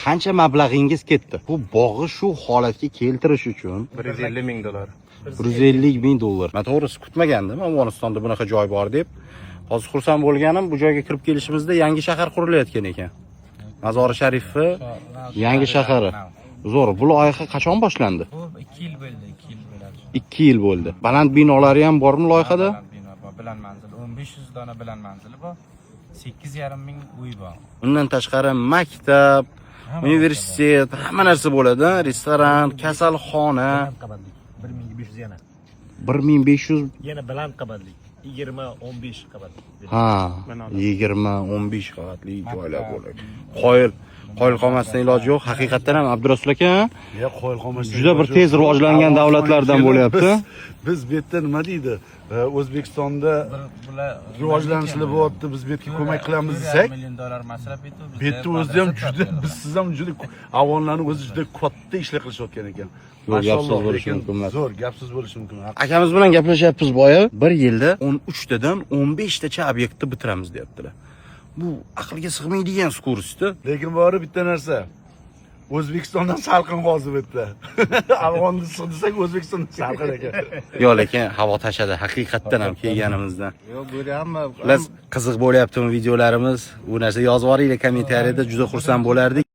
qancha mablag'ingiz ketdi? Bu bog'i shu holatga keltirish uchun $150 ming. 150 ming dollar. Men to'g'risi kutmagandim Afg'onistonda bunaqa joy bor deb. Hozir xursand bo'lganim, bu joyga kirib kelishimizda yangi shahar qurilayotgan ekan. Mazori Sharifni yangi shahari. Zo'r. Bu loyiha qachon boshlandi? Bu 2 yil bo'ldi, 2 yil bo'ladi. 2 yil bo'ldi. Baland binolari ham bormi loyihada? Bilan manzili 1500 dona bilan manzili bor. 8,5 ming uy bor. Undan tashqari maktab, universitet, hamma narsa bo'ladi. Restoran, kasalxona. 1500 yana. 1500 Yana baland qavatli. 20-15 qavatli. ha, 20-15 qavatli joylar bo'ladi. Qoyil qolmasdan iloji yo'q. Haqiqatan ham Abdurasul aka Ya qo'yil qolmasdan juda bir tez rivojlangan davlatlardan bo'lyapti. Biz bu yerda nima deydi? O'zbekistonda rivojlanishlar bo'lyapti, biz bu yerga ko'mak qilamiz desak, $1 million masraf etdi. bu yerda o'zida ham juda, siz ham juda avonlarning o'zi juda katta ishlar qilishayotgan ekan. Gapsiz bo'lishi mumkin emas. Zo'r, gapsiz bo'lishi mumkin. Akamiz bilan gaplashyapmiz boya. Bir yilda 13 tadan 15 tacha obyektni bitiramiz deyaptilar. Bu aqlga sig'maydigan skorost-da. Lekin bori bitta narsa. O'zbekistondan salqin hozir bu yerda. Afg'oniston desak O'zbekistondan salqin ekan. Yo'q, lekin havo tashadi haqiqatdan ham kelganimizdan. Yo'q, bu yerda hamma Qiziq bo'lyaptimi videolarimiz? Bu narsa yozib yuboringlar kommentariyada, juda xursand bo'lardik.